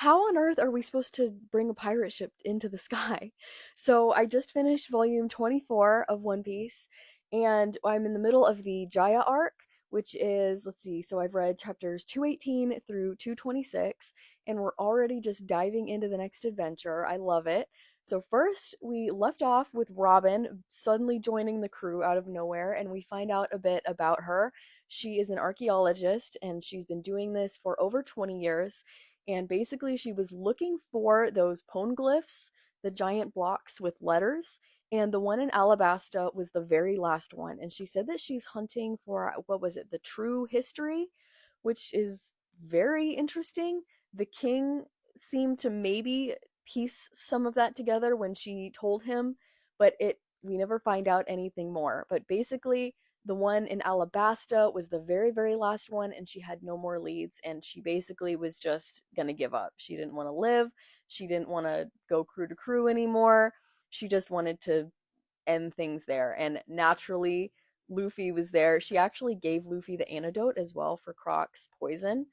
how on earth are we supposed to bring a pirate ship into the sky? So I just finished volume 24 of One Piece, and I'm in the middle of the Jaya arc, which is, let's see, so I've read chapters 218 through 226, and we're already just diving into the next adventure. I love it. So first, we left off with Robin suddenly joining the crew out of nowhere, and we find out a bit about her. She is an archaeologist, and she's been doing this for over 20 years, and basically she was looking for those poneglyphs, the giant blocks with letters, and the one in Alabasta was the very last one. And she said that she's hunting for, what was it, the true history, which is very interesting. The king seemed to maybe piece some of that together when she told him, but it we never find out anything more. But basically, the one in Alabasta was the very, very last one, and she had no more leads, and she basically was just gonna give up. She didn't want to live, she didn't want to go crew to crew anymore, she just wanted to end things there. And naturally, Luffy was there. She actually gave Luffy the antidote as well for Croc's poison,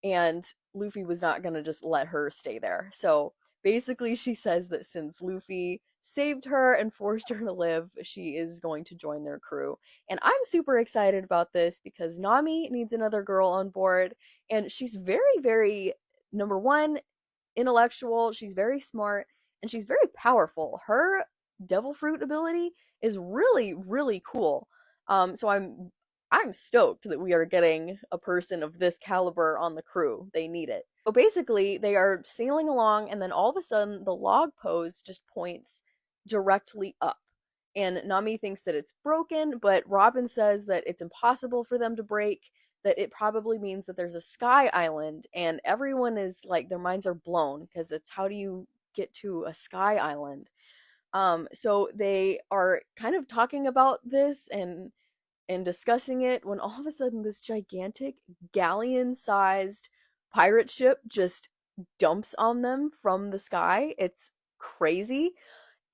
and Luffy was not going to just let her stay there. So basically, she says that since Luffy saved her and forced her to live, she is going to join their crew. And I'm super excited about this because Nami needs another girl on board, and she's very, very, number one, intellectual, she's very smart, and she's very powerful. Her devil fruit ability is really, really cool. So I'm stoked that we are getting a person of this caliber on the crew. They need it. So basically, they are sailing along, and then all of a sudden, the log pose just points directly up. And Nami thinks that it's broken, but Robin says that it's impossible for them to break, that it probably means that there's a sky island, and everyone is like, their minds are blown because it's, how do you get to a sky island? So they are kind of talking about this and discussing it when all of a sudden this gigantic galleon-sized pirate ship just dumps on them from the sky. It's crazy.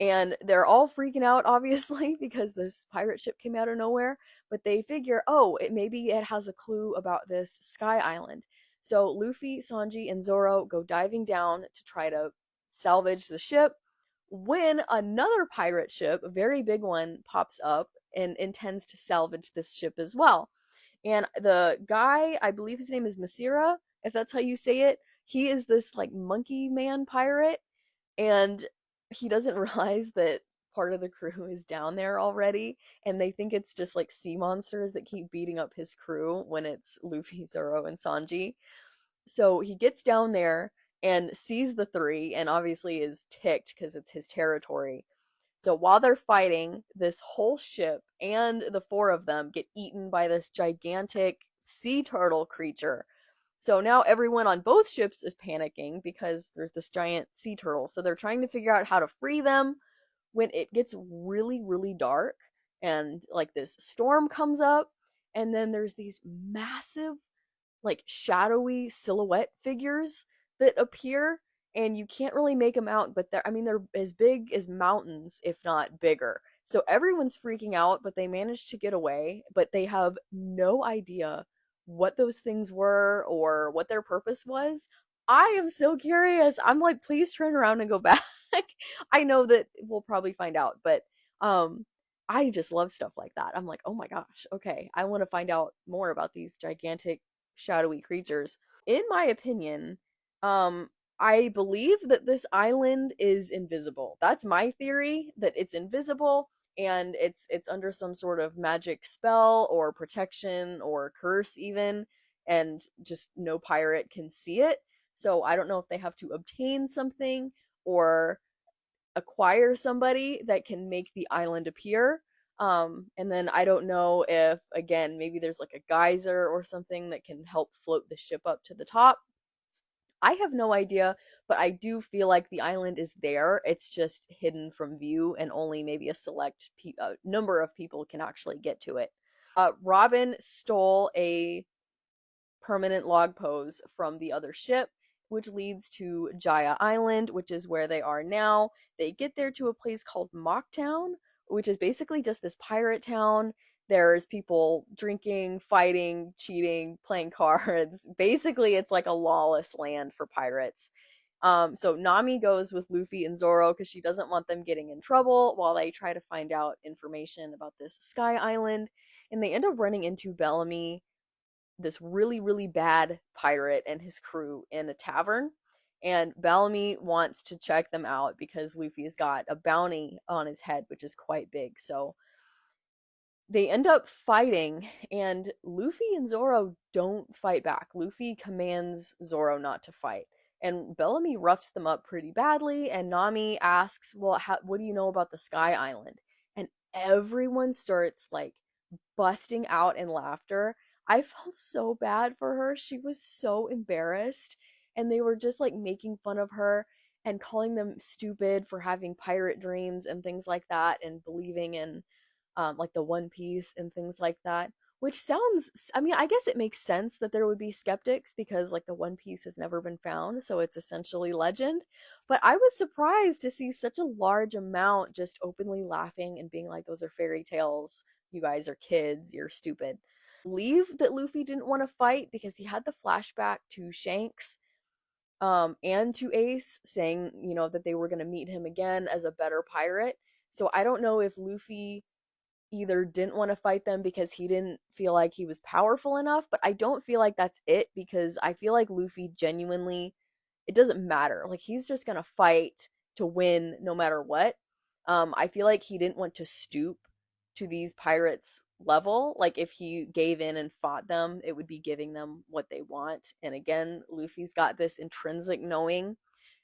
And they're all freaking out, obviously, because this pirate ship came out of nowhere. But they figure, oh, maybe it has a clue about this sky island. So Luffy, Sanji, and Zoro go diving down to try to salvage the ship, when another pirate ship, a very big one, pops up and intends to salvage this ship as well. And the guy, I believe his name is Masira, if that's how you say it, he is this like monkey man pirate, and he doesn't realize that part of the crew is down there already, and they think it's just like sea monsters that keep beating up his crew when it's Luffy, Zoro, and Sanji. So he gets down there and sees the three, and obviously is ticked because it's his territory. So while they're fighting, this whole ship and the four of them get eaten by this gigantic sea turtle creature. So now everyone on both ships is panicking because there's this giant sea turtle. So they're trying to figure out how to free them when it gets really, really dark, and like this storm comes up, and then there's these massive, like shadowy silhouette figures that appear, and you can't really make them out, but they're as big as mountains, if not bigger. So everyone's freaking out, but they manage to get away, but they have no idea what those things were or what their purpose was. I am so curious. I'm like, please turn around and go back. I know that we'll probably find out, but I just love stuff like that. I'm like, oh my gosh, okay, I want to find out more about these gigantic shadowy creatures. In my opinion, I believe that this island is invisible. That's my theory, that it's invisible and it's under some sort of magic spell or protection or curse even, and just no pirate can see it. So I don't know if they have to obtain something or acquire somebody that can make the island appear. And then I don't know if, again, maybe there's like a geyser or something that can help float the ship up to the top. I have no idea, but I do feel like the island is there. It's just hidden from view, and only maybe a select number of people can actually get to it. Robin stole a permanent log pose from the other ship, which leads to Jaya Island, which is where they are now. They get there to a place called Mocktown, which is basically just this pirate town. There's people drinking, fighting, cheating, playing cards. Basically, it's like a lawless land for pirates. So Nami goes with Luffy and Zoro because she doesn't want them getting in trouble while they try to find out information about this Sky Island. And they end up running into Bellamy, this really, really bad pirate, and his crew in a tavern. And Bellamy wants to check them out because Luffy's got a bounty on his head, which is quite big. So they end up fighting, and Luffy and Zoro don't fight back. Luffy commands Zoro not to fight, and Bellamy roughs them up pretty badly. And Nami asks, "Well, what do you know about the Sky Island?" And everyone starts like busting out in laughter. I felt so bad for her. She was so embarrassed, and they were just like making fun of her and calling them stupid for having pirate dreams and things like that, and believing in like the One Piece and things like that. Which sounds, I mean, I guess it makes sense that there would be skeptics because like the One Piece has never been found, so it's essentially legend. But I was surprised to see such a large amount just openly laughing and being like, those are fairy tales. You guys are kids. You're stupid. Believe that Luffy didn't want to fight because he had the flashback to Shanks and to Ace saying, you know, that they were going to meet him again as a better pirate. So I don't know if Luffy either didn't want to fight them because he didn't feel like he was powerful enough, but I don't feel like that's it because I feel like Luffy genuinely, it doesn't matter. Like he's just gonna fight to win no matter what. I feel like he didn't want to stoop to these pirates level. Like if he gave in and fought them, it would be giving them what they want. And again, Luffy's got this intrinsic knowing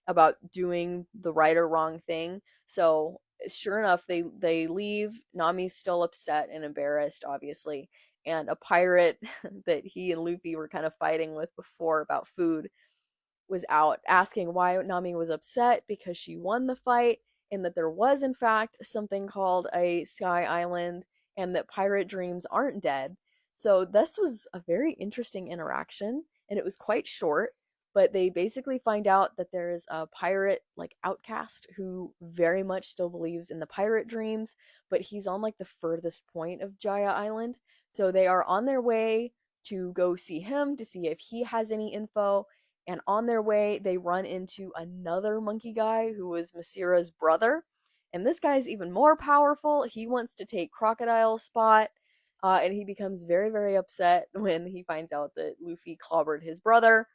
about doing the right or wrong thing. So sure enough, they leave. Nami's still upset and embarrassed, obviously. And a pirate that he and Luffy were kind of fighting with before about food was out asking why Nami was upset because she won the fight, and that there was in fact something called a Sky Island, and that pirate dreams aren't dead. So this was a very interesting interaction, and it was quite short, but they basically find out that there's a pirate like outcast who very much still believes in the pirate dreams, but he's on like the furthest point of Jaya Island. So they are on their way to go see him to see if he has any info, and on their way, they run into another monkey guy who was Masira's brother. And this guy's even more powerful. He wants to take Crocodile's spot. And he becomes very, very upset when he finds out that Luffy clobbered his brother.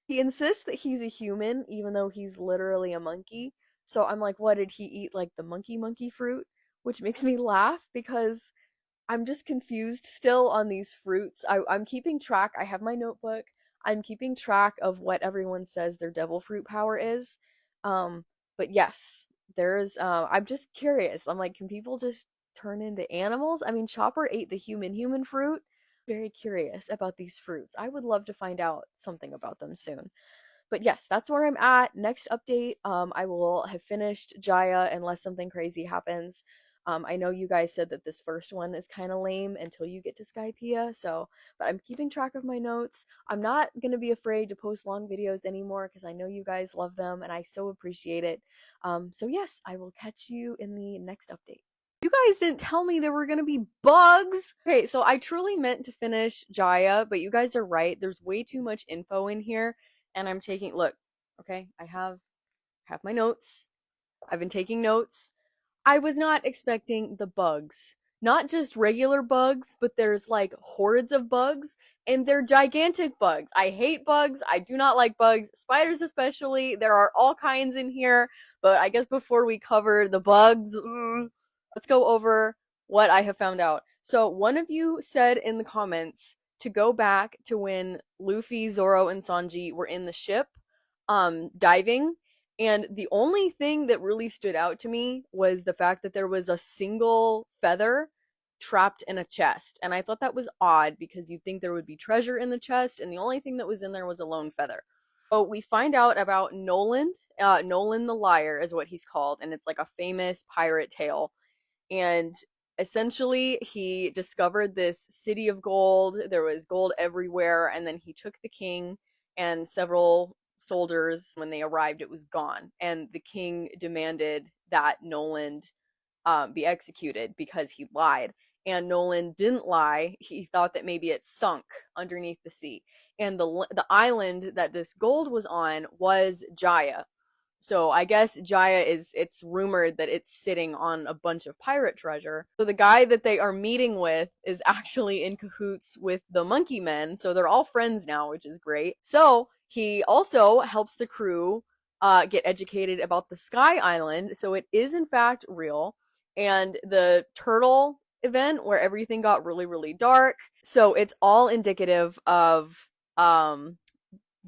He insists that he's a human, even though he's literally a monkey. So I'm like, what did he eat? Like the monkey fruit? Which makes me laugh because I'm just confused still on these fruits. I'm keeping track. I have my notebook. I'm keeping track of what everyone says their devil fruit power is. Um, but yes, there's. I'm just curious. I'm like, can people just turn into animals? I mean, Chopper ate the human fruit. Very curious about these fruits. I would love to find out something about them soon. But yes, that's where I'm at. Next update, I will have finished Jaya unless something crazy happens. I know you guys said that this first one is kind of lame until you get to Skypiea, so, but I'm keeping track of my notes. I'm not going to be afraid to post long videos anymore because I know you guys love them and I so appreciate it. So yes, I will catch you in the next update. You guys didn't tell me there were gonna be bugs. Okay, so I truly meant to finish Jaya, but you guys are right. There's way too much info in here, and I'm taking look. Okay, I have my notes. I've been taking notes. I was not expecting the bugs. Not just regular bugs, but there's like hordes of bugs, and they're gigantic bugs. I hate bugs. I do not like bugs. Spiders, especially. There are all kinds in here, but I guess before we cover the bugs, let's go over what I have found out. So, one of you said in the comments to go back to when Luffy, Zoro, and Sanji were in the ship, diving, and the only thing that really stood out to me was the fact that there was a single feather trapped in a chest. And I thought that was odd because you'd think there would be treasure in the chest, and the only thing that was in there was a lone feather. So we find out about Noland. Noland the Liar is what he's called, and it's like a famous pirate tale. And essentially, he discovered this city of gold. There was gold everywhere, and then he took the king and several soldiers. When they arrived, it was gone, and the king demanded that Noland be executed because he lied. and Nolan didn't lie. He thought that maybe it sunk underneath the sea. And the island that this gold was on was Jaya. So I guess Jaya it's rumored that it's sitting on a bunch of pirate treasure. So the guy that they are meeting with is actually in cahoots with the monkey men. So they're all friends now, which is great. So he also helps the crew get educated about the Sky Island. So it is in fact real. And the turtle event where everything got really, really dark. So it's all indicative of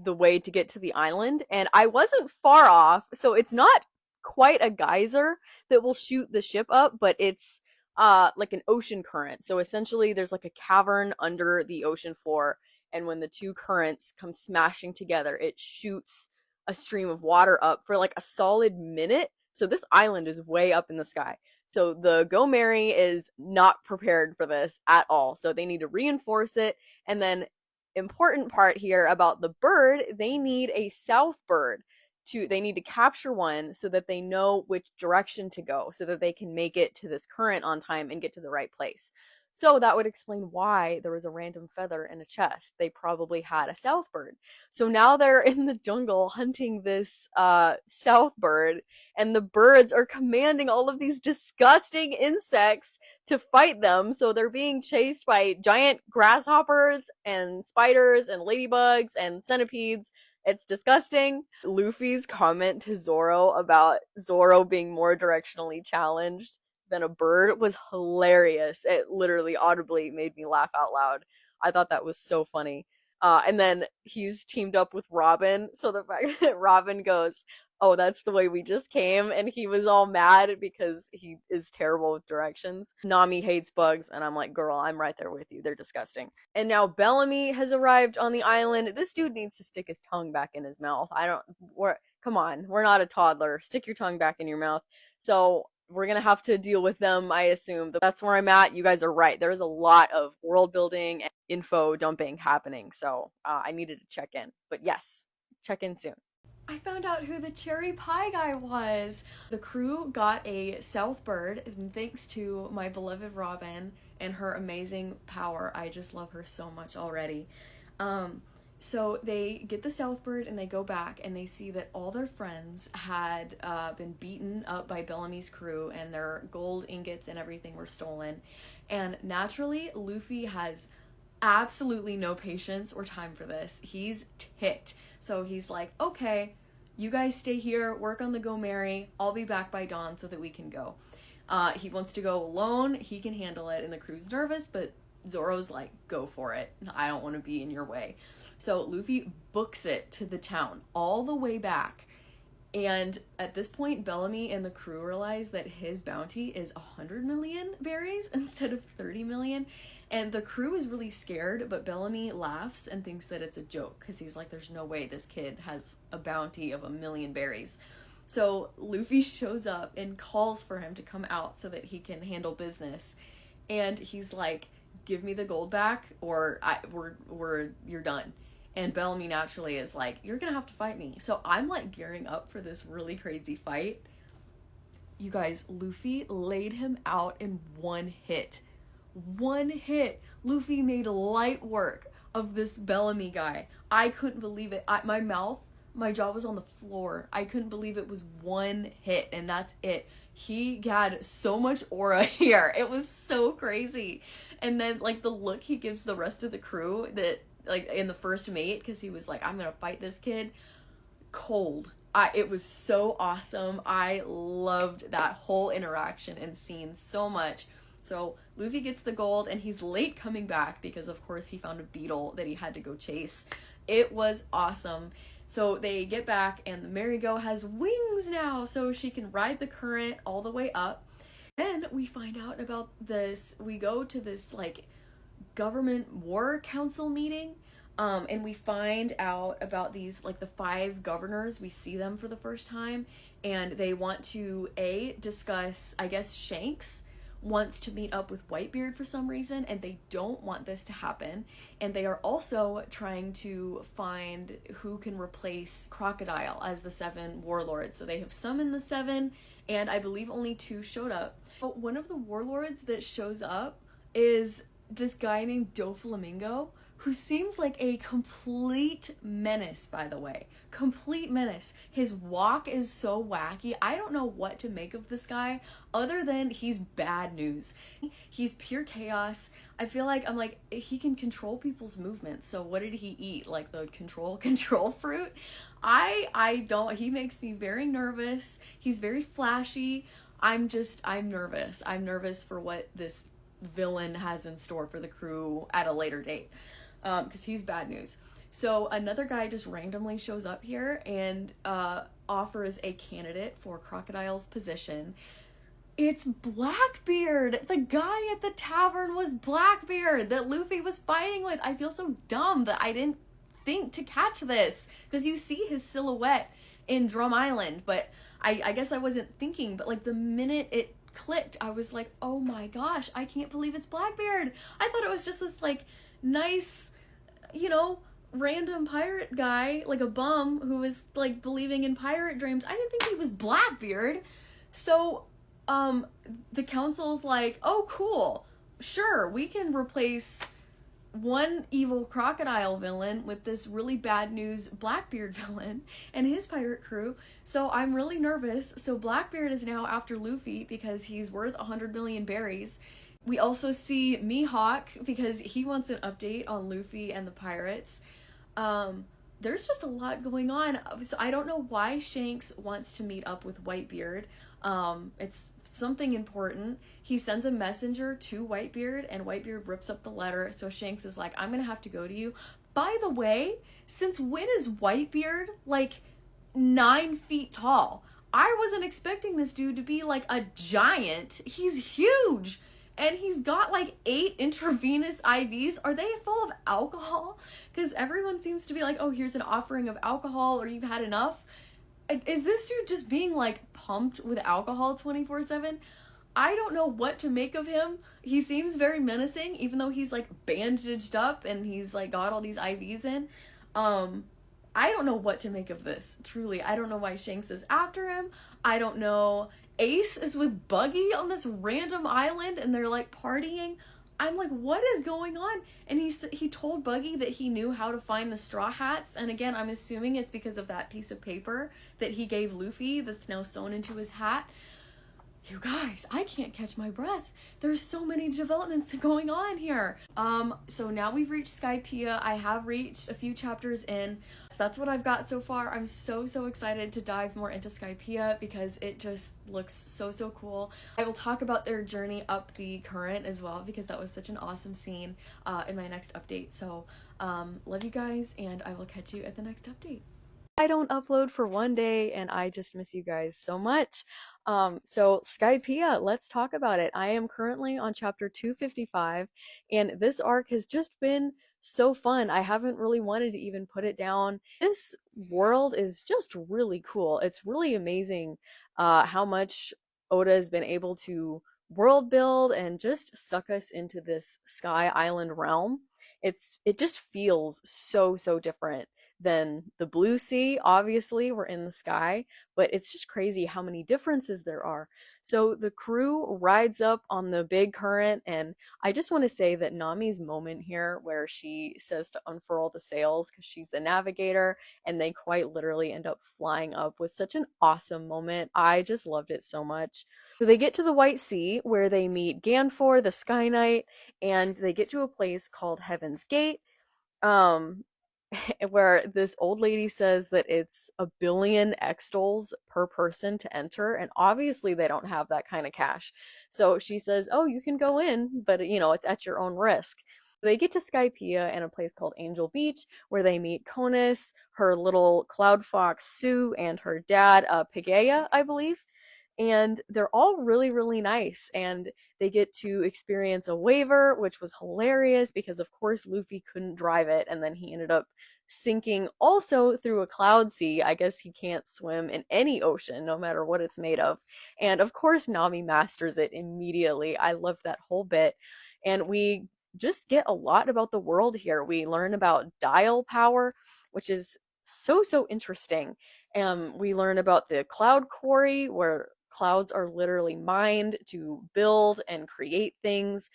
the way to get to the island, and I wasn't far off. So it's not quite a geyser that will shoot the ship up, but it's like an ocean current. So essentially there's like a cavern under the ocean floor, and when the two currents come smashing together, it shoots a stream of water up for like a solid minute. So this island is way up in the sky. So the Go Mary is not prepared for this at all. So they need to reinforce it. And then important part here about the bird, they need a south bird. They need to capture one so that they know which direction to go, so that they can make it to this current on time and get to the right place. So that would explain why there was a random feather in a chest. They probably had a south bird. So now they're in the jungle hunting this south bird, and the birds are commanding all of these disgusting insects to fight them. So they're being chased by giant grasshoppers and spiders and ladybugs and centipedes. It's disgusting. Luffy's comment to Zoro about Zoro being more directionally challenged than a bird was hilarious. It literally audibly made me laugh out loud. I thought that was so funny. And then he's teamed up with Robin. So the fact that Robin goes, "Oh, that's the way we just came," and he was all mad because he is terrible with directions. Nami hates bugs, and I'm like, girl, I'm right there with you. They're disgusting. And now Bellamy has arrived on the island. This dude needs to stick his tongue back in his mouth. Come on, we're not a toddler. Stick your tongue back in your mouth. So we're gonna have to deal with them, I assume. That's where I'm at. You guys are right. There's a lot of world building and info dumping happening, so I needed to check in. But yes, check in soon. I found out who the cherry pie guy was. The crew got a south bird, and thanks to my beloved Robin and her amazing power. I just love her so much already. So they get the south bird and they go back and they see that all their friends had been beaten up by Bellamy's crew, and their gold ingots and everything were stolen. And naturally, Luffy has absolutely no patience or time for this. He's ticked. So he's like, okay, you guys stay here, work on the Go Mary. I'll be back by dawn so that we can go. He wants to go alone. He can handle it, and the crew's nervous, but Zoro's like, go for it. I don't want to be in your way. So Luffy books it to the town all the way back. And at this point, Bellamy and the crew realize that his bounty is 100 million berries instead of 30 million. And the crew is really scared, but Bellamy laughs and thinks that it's a joke because he's like, there's no way this kid has a bounty of 1 million berries. So Luffy shows up and calls for him to come out so that he can handle business. And he's like, give me the gold back or you're done. And Bellamy naturally is like, you're gonna have to fight me. So I'm like gearing up for this really crazy fight. You guys, Luffy laid him out in one hit. One hit. Luffy made light work of this Bellamy guy. I couldn't believe it. My jaw was on the floor. I couldn't believe it was one hit, and that's it. He had so much aura here. It was so crazy. And then like the look he gives the rest of the crew that like in the first mate, because he was like, I'm gonna fight this kid. Cold. It was so awesome. I loved that whole interaction and scene so much. So Luffy gets the gold, and he's late coming back because of course he found a beetle that he had to go chase. It was awesome. So they get back, and the Merry-Go has wings now, so she can ride the current all the way up. Then we find out about this. We go to this like government war council meeting, and we find out about these like the 5 governors. We see them for the first time, and they want to discuss, I guess Shanks wants to meet up with Whitebeard for some reason, and they don't want this to happen. And they are also trying to find who can replace Crocodile as the 7 warlords. So they have summoned the 7, and I believe only 2 showed up. But one of the warlords that shows up is this guy named Doflamingo, who seems like a complete menace, by the way. Complete menace. His walk is so wacky. I don't know what to make of this guy other than he's bad news. He's pure chaos. I feel like I'm like he can control people's movements. So what did he eat? Like the control fruit? I don't, he makes me very nervous. He's very flashy. I'm nervous. I'm nervous for what this villain has in store for the crew at a later date, because he's bad news. So another guy just randomly shows up here and offers a candidate for Crocodile's position. It's Blackbeard. The guy at the tavern was Blackbeard that Luffy was fighting with. I feel so dumb that I didn't think to catch this, because you see his silhouette in Drum Island, but I guess I wasn't thinking. But like the minute it clicked, I was like, oh my gosh, I can't believe it's Blackbeard. I thought it was just this like nice, you know, random pirate guy, like a bum who was like believing in pirate dreams. I didn't think he was Blackbeard. So the council's like, oh cool, sure, we can replace one evil crocodile villain with this really bad news Blackbeard villain and his pirate crew. So I'm really nervous. So Blackbeard is now after Luffy because he's worth 100 million berries. We also see Mihawk because he wants an update on Luffy and the pirates. There's just a lot going on. So I don't know why Shanks wants to meet up with Whitebeard. It's something important. He sends a messenger to Whitebeard, and Whitebeard rips up the letter. So Shanks is like, I'm gonna have to go to you. By the way, since when is Whitebeard like 9 feet tall? I wasn't expecting this dude to be like a giant. He's huge. And he's got like 8 intravenous IVs. Are they full of alcohol? Because everyone seems to be like, oh, here's an offering of alcohol, or you've had enough. Is this dude just being like pumped with alcohol 24/7? I don't know what to make of him. He seems very menacing, even though he's like bandaged up and he's like got all these IVs in. I don't know what to make of this. Truly, I don't know why Shanks is after him. I don't know. Ace is with Buggy on this random island and they're like partying. I'm like, what is going on? And he told Buggy that he knew how to find the Straw Hats. And again, I'm assuming it's because of that piece of paper that he gave Luffy that's now sewn into his hat. You guys, I can't catch my breath. There's so many developments going on here. So now we've reached Skypiea. I have reached a few chapters in. So that's what I've got so far. I'm so excited to dive more into Skypiea because it just looks so cool. I will talk about their journey up the current as well because that was such an awesome scene in my next update. So love you guys, and I will catch you at the next update. I don't upload for one day and I just miss you guys so much. So Skypiea, let's talk about it. I am currently on chapter 255 and this arc has just been so fun. I haven't really wanted to even put it down. This world is just really cool. It's really amazing how much Oda has been able to world build and just suck us into this Sky Island realm. It just feels so different than the blue sea. Obviously, we're in the sky, but it's just crazy how many differences there are. So the crew rides up on the big current, and I just want to say that Nami's moment here, where she says to unfurl the sails because she's the navigator, and they quite literally end up flying up, was such an awesome moment. I just loved it so much. So they get to the White Sea, where they meet Ganfor, the Sky Knight, and they get to a place called Heaven's Gate. Um, where this old lady says that it's 1 billion extols per person to enter, and obviously they don't have that kind of cash. So she says, oh, you can go in, but you know, it's at your own risk. They get to Skypiea and a place called Angel Beach, where they meet Conus, her little cloud fox Sue, and her dad, Pagaya, I believe. And they're all really nice, and they get to experience a waiver, which was hilarious because of course Luffy couldn't drive it, and then he ended up sinking also through a cloud sea. I guess he can't swim in any ocean no matter what it's made of, and of course Nami masters it immediately. I loved that whole bit. And we just get a lot about the world here. We learn about dial power, which is so interesting. We learn about the cloud quarry, where clouds are literally mined to build and create things.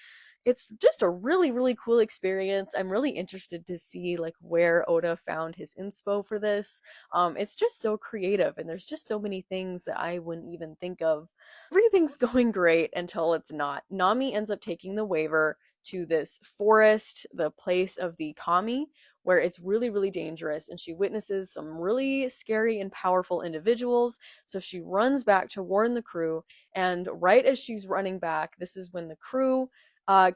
it's just a really, really cool experience. I'm really interested to see like where Oda found his inspo for this. It's just so creative, and there's just so many things that I wouldn't even think of. Everything's going great until it's not. Nami ends up taking the waiver to this forest, the place of the kami, where it's really, really dangerous, and she witnesses some really scary and powerful individuals. So she runs back to warn the crew, and right as she's running back, this is when the crew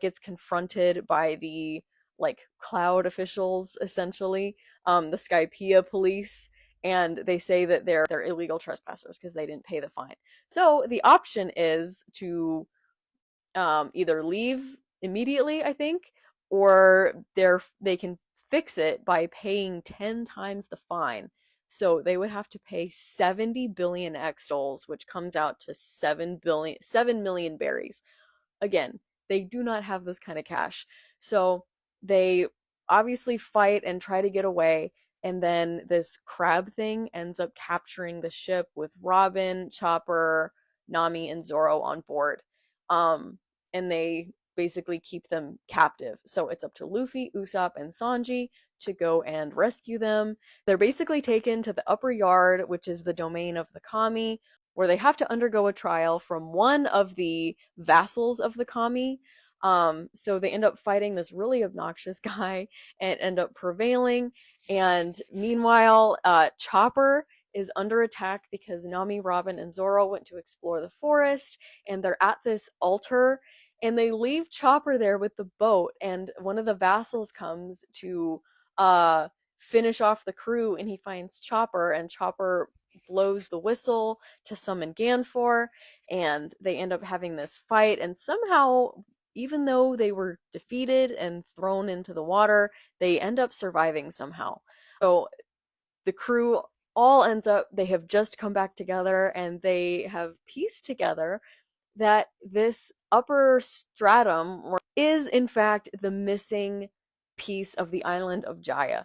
gets confronted by the like cloud officials, essentially, the Skypiea police, and they say that they're illegal trespassers because they didn't pay the fine. So the option is to either leave immediately, I think, or they can fix it by paying 10 times the fine. So they would have to pay 70 billion extols, which comes out to 7 million berries. Again, they do not have this kind of cash. So they obviously fight and try to get away. And then this crab thing ends up capturing the ship with Robin, Chopper, Nami, and Zoro on board. And they basically keep them captive. So it's up to Luffy, Usopp, and Sanji to go and rescue them. They're basically taken to the upper yard, which is the domain of the kami, where they have to undergo a trial from one of the vassals of the kami. So they end up fighting this really obnoxious guy and end up prevailing. And meanwhile, Chopper is under attack because Nami, Robin, and Zoro went to explore the forest, and they're at this altar, and they leave Chopper there with the boat, and one of the vassals comes to uh finish off the crew, and he finds Chopper, and Chopper blows the whistle to summon Ganfor, and they end up having this fight, and somehow, even though they were defeated and thrown into the water, they end up surviving somehow. So the crew all ends up, they have just come back together, and they have pieced together that this upper stratum is in fact the missing piece of the island of Jaya.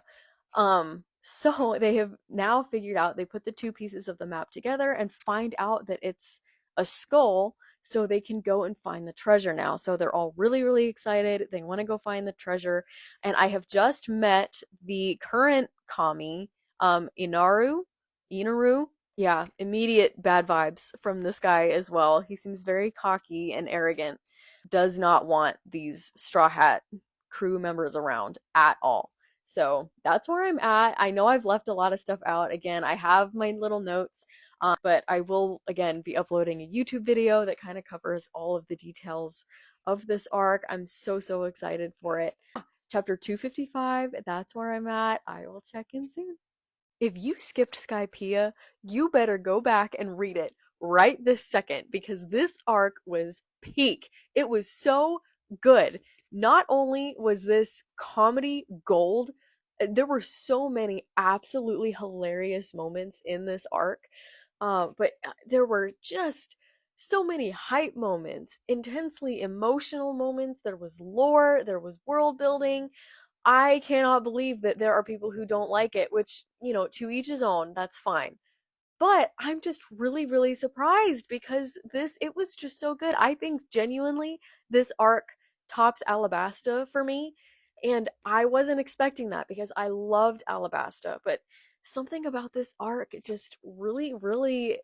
So they have now figured out, they put the two pieces of the map together and find out that it's a skull, so they can go and find the treasure now. So they're all really, really excited. They want to go find the treasure. And I have just met the current kami, Inaru. Yeah, immediate bad vibes from this guy as well. He seems very cocky and arrogant. Does not want these Straw Hat crew members around at all. So that's where I'm at. I know I've left a lot of stuff out. Again, I have my little notes, but I will, again, be uploading a YouTube video that kind of covers all of the details of this arc. I'm so, so excited for it. Chapter 255, that's where I'm at. I will check in soon. If you skipped Skypiea, you better go back and read it right this second, because this arc was peak. It was so good. Not only was this comedy gold, there were so many absolutely hilarious moments in this arc, but there were just so many hype moments, intensely emotional moments. There was lore, there was world building. I cannot believe that there are people who don't like it, which, to each his own, that's fine. But I'm just really, really surprised because it was just so good. I think genuinely this arc tops Alabasta for me. And I wasn't expecting that because I loved Alabasta. But something about this arc just really, really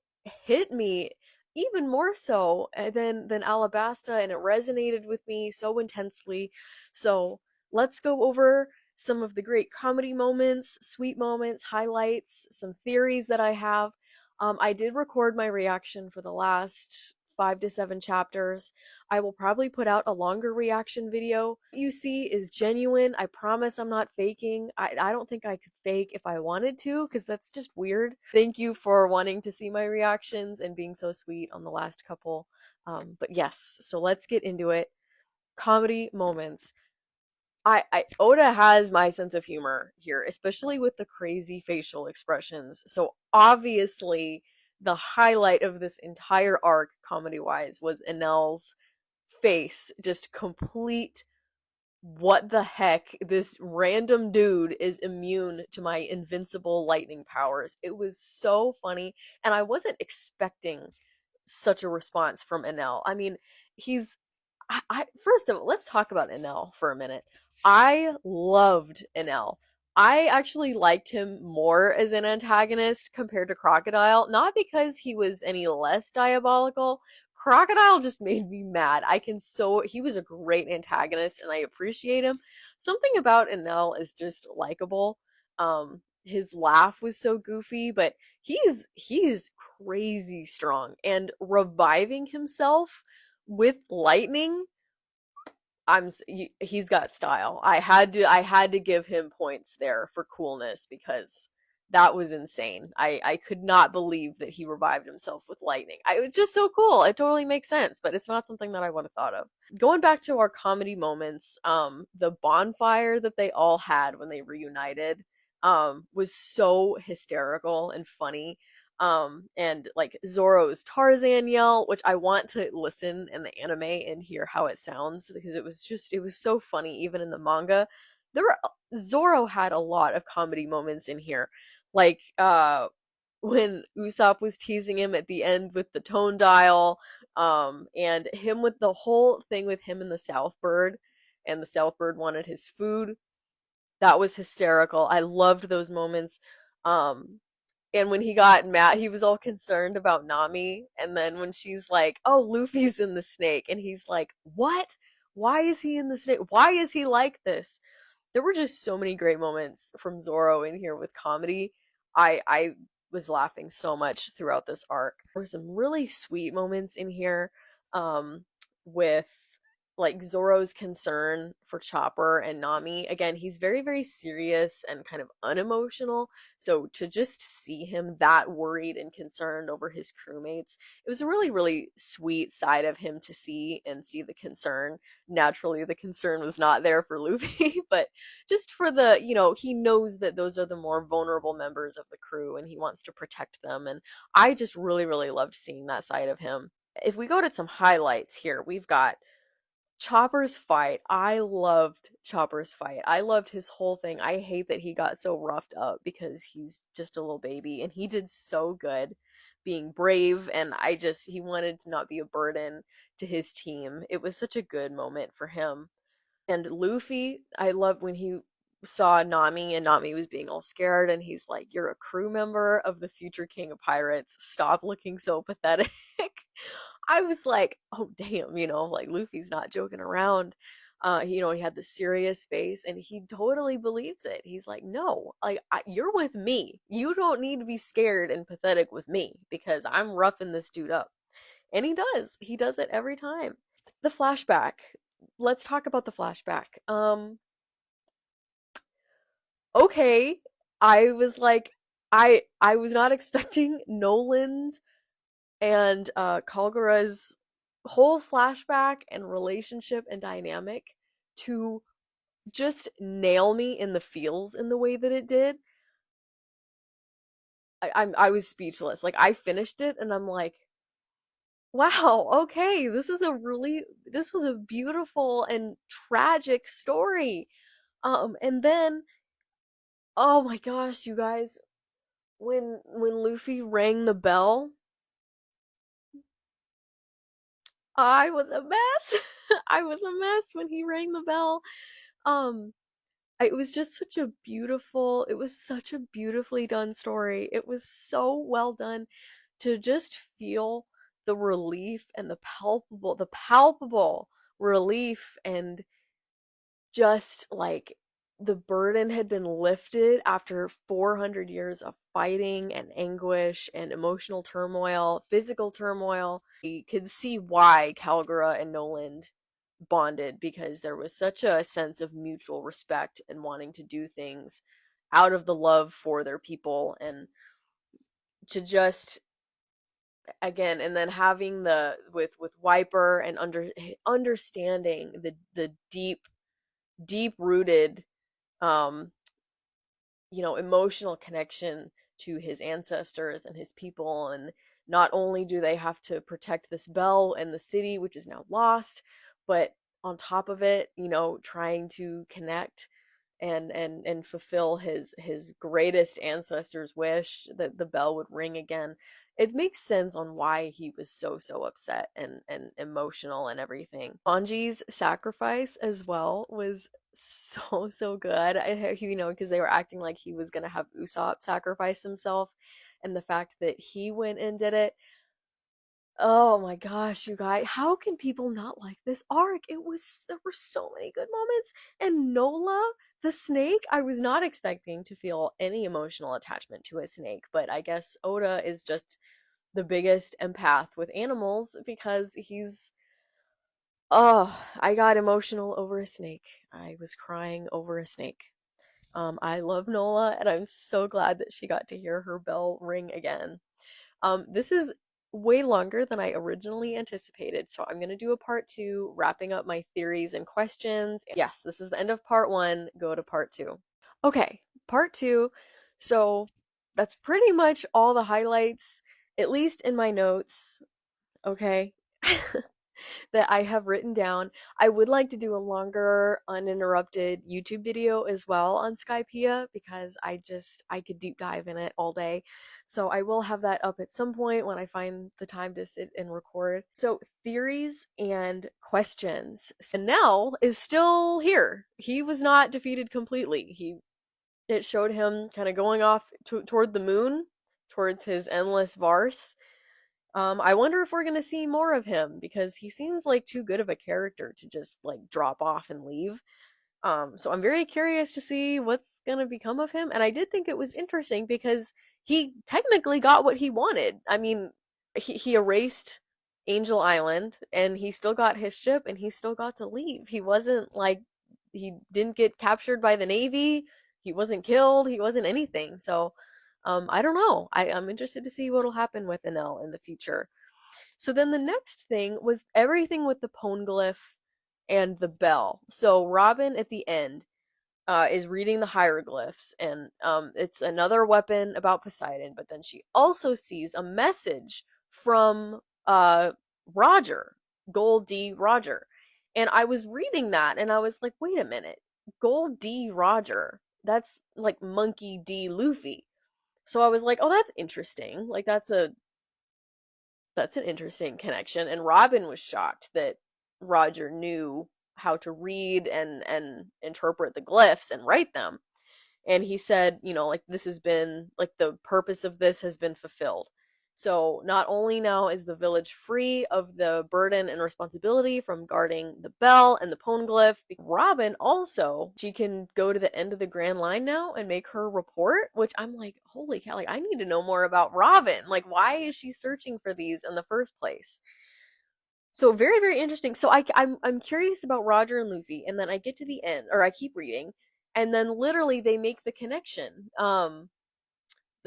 hit me even more so than Alabasta. And it resonated with me so intensely. So let's go over some of the great comedy moments, sweet moments, highlights, some theories that I have. I did record my reaction for the last 5 to 7 chapters. I will probably put out a longer reaction video. What you see is genuine. I promise I'm not faking. I don't think I could fake if I wanted to, because that's just weird. Thank you for wanting to see my reactions and being so sweet on the last couple. But yes, so let's get into it. Comedy moments. Oda has my sense of humor here, especially with the crazy facial expressions. So obviously the highlight of this entire arc, comedy wise, was Enel's face. Just complete, what the heck, this random dude is immune to my invincible lightning powers. It was so funny, and I wasn't expecting such a response from Enel. I mean, he's first of all, let's talk about Enel for a minute. I loved Enel. I actually liked him more as an antagonist compared to Crocodile, not because he was any less diabolical. Crocodile just made me mad. He was a great antagonist and I appreciate him. Something about Enel is just likable. His laugh was so goofy, but he is crazy strong and reviving himself with lightning. He's got style. I had to give him points there for coolness because that was insane. I could not believe that he revived himself with lightning. It was just so cool. It totally makes sense, but it's not something that I would have thought of. Going back to our comedy moments, the bonfire that they all had when they reunited was so hysterical and funny. And like Zoro's Tarzan yell, which I want to listen in the anime and hear how it sounds because it was so funny even in the manga. There were Zoro had a lot of comedy moments in here. Like when Usopp was teasing him at the end with the tone dial, and him with the whole thing with him and the South Bird, and the South Bird wanted his food. That was hysterical. I loved those moments. Um, and when he got mad, he was all concerned about Nami. And then when she's like, "Oh, Luffy's in the snake," and he's like, "What? Why is he in the snake? Why is he like this?" There were just so many great moments from Zoro in here with comedy. I was laughing so much throughout this arc. There were some really sweet moments in here, with like Zoro's concern for Chopper and Nami. Again, he's very, very serious and kind of unemotional. So to just see him that worried and concerned over his crewmates, it was a really, really sweet side of him to see and see the concern. Naturally, the concern was not there for Luffy, but just for he knows that those are the more vulnerable members of the crew and he wants to protect them. And I just really, really loved seeing that side of him. If we go to some highlights here, we've got Chopper's fight. I loved Chopper's fight. I loved his whole thing. I hate that he got so roughed up because he's just a little baby and he did so good being brave, and he wanted to not be a burden to his team. It was such a good moment for him. And Luffy, I loved when he saw Nami and Nami was being all scared and he's like, "You're a crew member of the future king of pirates. Stop looking so pathetic." I was like, "Oh damn," like Luffy's not joking around. He had the serious face and he totally believes it. He's like, "No, like you're with me. You don't need to be scared and pathetic with me because I'm roughing this dude up." And he does. He does it every time. The flashback. Let's talk about the flashback. Okay. I was like, I was not expecting Noland and Kalgara's whole flashback and relationship and dynamic to just nail me in the feels in the way that it did. I was speechless. Like I finished it and I'm like, wow, okay, this was a beautiful and tragic story. And then, oh my gosh, you guys, when Luffy rang the bell, I was a mess. I was a mess when he rang the bell. Um, it was just it was such a beautifully done story. It was so well done to just feel the relief and the palpable relief, and just like the burden had been lifted after 400 years of fighting and anguish and emotional turmoil, physical turmoil. You could see why Calgara and Noland bonded, because there was such a sense of mutual respect and wanting to do things out of the love for their people, and to just again, and then having the with Wiper and understanding the deep rooted um emotional connection to his ancestors and his people. And not only do they have to protect this bell and the city, which is now lost, but on top of it, trying to connect and fulfill his greatest ancestor's wish that the bell would ring again. It makes sense on why he was so upset and emotional and everything. Sanji's sacrifice as well was so good. Because they were acting like he was gonna have Usopp sacrifice himself, and the fact that he went and did it. Oh my gosh, you guys, how can people not like this arc? There were so many good moments. And Nola, the snake, I was not expecting to feel any emotional attachment to a snake, but I guess Oda is just the biggest empath with animals because oh, I got emotional over a snake. I was crying over a snake. I love Nola, and I'm so glad that she got to hear her bell ring again. This is way longer than I originally anticipated, so I'm going to do a part two, wrapping up my theories and questions. Yes, this is the end of part one. Go to part two. Okay, part two. So that's pretty much all the highlights, at least in my notes. Okay. That I have written down. I would like to do a longer, uninterrupted YouTube video as well on Skypiea because I could deep dive in it all day. So I will have that up at some point when I find the time to sit and record. So theories and questions. And Nell is still here. He was not defeated completely. It showed him kind of going off toward the moon, towards his endless Vars. I wonder if we're gonna see more of him because he seems like too good of a character to just like drop off and leave. So I'm very curious to see what's gonna become of him. And I did think it was interesting because he technically got what he wanted. I mean, he erased Angel Island and he still got his ship and he still got to leave. He wasn't like he didn't get captured by the Navy. He wasn't killed. He wasn't anything. So I don't know. I'm interested to see what'll happen with Enel in the future. So then the next thing was everything with the Poneglyph and the bell. So Robin at the end is reading the hieroglyphs, and it's another weapon about Poseidon, but then she also sees a message from Roger, Gold D. Roger. And I was reading that, and I was like, wait a minute, Gold D. Roger, that's like Monkey D. Luffy. So I was like, oh, that's interesting. Like that's an interesting connection. And Robin was shocked that Roger knew how to read and interpret the glyphs and write them. And he said, like this has been like the purpose of this has been fulfilled. So not only now is the village free of the burden and responsibility from guarding the bell and the Poneglyph, Robin also, she can go to the end of the Grand Line now and make her report, which I'm like, holy cow, like I need to know more about Robin. Like why is she searching for these in the first place? So very interesting. So I'm curious about Roger and Luffy, and then I get to the end, or I keep reading, and then literally they make the connection. The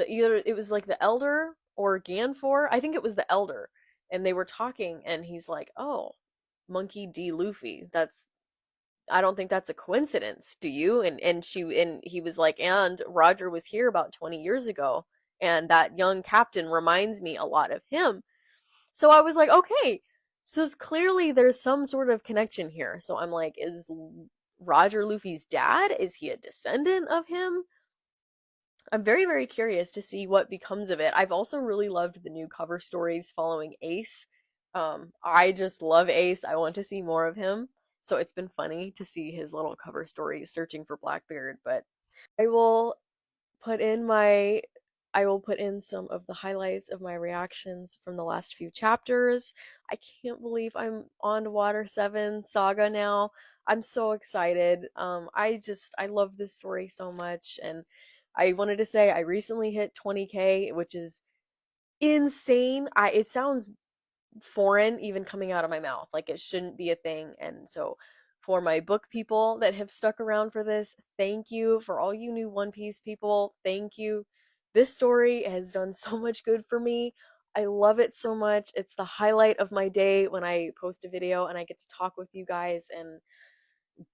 either it was like the Elder or Ganfor, I think it was the Elder, and they were talking, and he's like, "Oh, Monkey D. Luffy. I don't think that's a coincidence, do you?" And he was like, "And Roger was here about 20 years ago, and that young captain reminds me a lot of him." So I was like, okay, so clearly there's some sort of connection here. So I'm like, is Roger Luffy's dad? Is he a descendant of him? I'm very curious to see what becomes of it. I've also really loved the new cover stories following Ace. I just love Ace. I want to see more of him. So it's been funny to see his little cover stories searching for Blackbeard, but I will put in my I will put in some of the highlights of my reactions from the last few chapters. I can't believe I'm on to Water 7 Saga now. I'm so excited. I love this story so much, and I wanted to say I recently hit 20K, which is insane. It sounds foreign even coming out of my mouth. Like it shouldn't be a thing. And so for my book people that have stuck around for this, thank you. For all you new One Piece people, thank you. This story has done so much good for me. I love it so much. It's the highlight of my day when I post a video and I get to talk with you guys and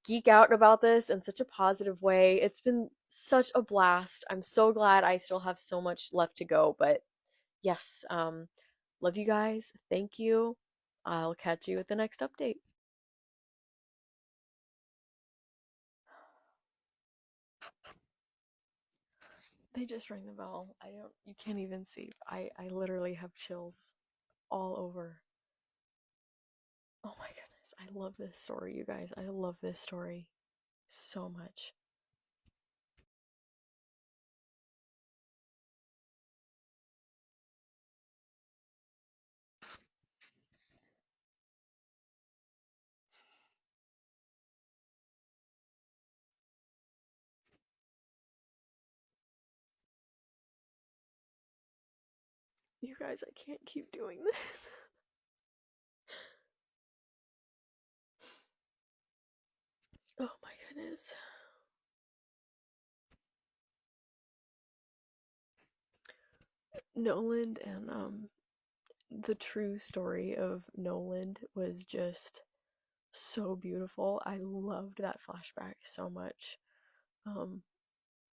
geek out about this in such a positive way. It's been such a blast. I'm so glad I still have so much left to go, but yes, love you guys. Thank you. I'll catch you at the next update. They just rang the bell. I don't, you can't even see. I literally have chills all over. Oh my goodness. I love this story, you guys. I love this story so much. You guys, I can't keep doing this. Oh my goodness. Noland and the true story of Noland was just so beautiful. I loved that flashback so much. Um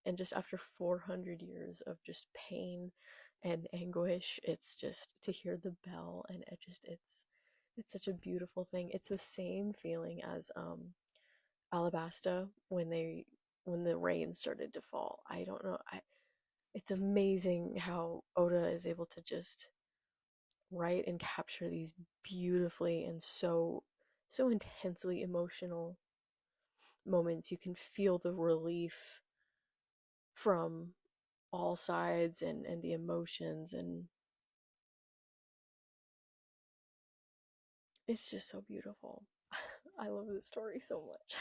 and just after 400 years of just pain and anguish, it's just to hear the bell, and it's such a beautiful thing. It's the same feeling as Alabasta when the rain started to fall. I don't know. It's amazing how Oda is able to just write and capture these beautifully and so intensely emotional moments. You can feel the relief from all sides and the emotions, and it's just so beautiful. I love this story so much.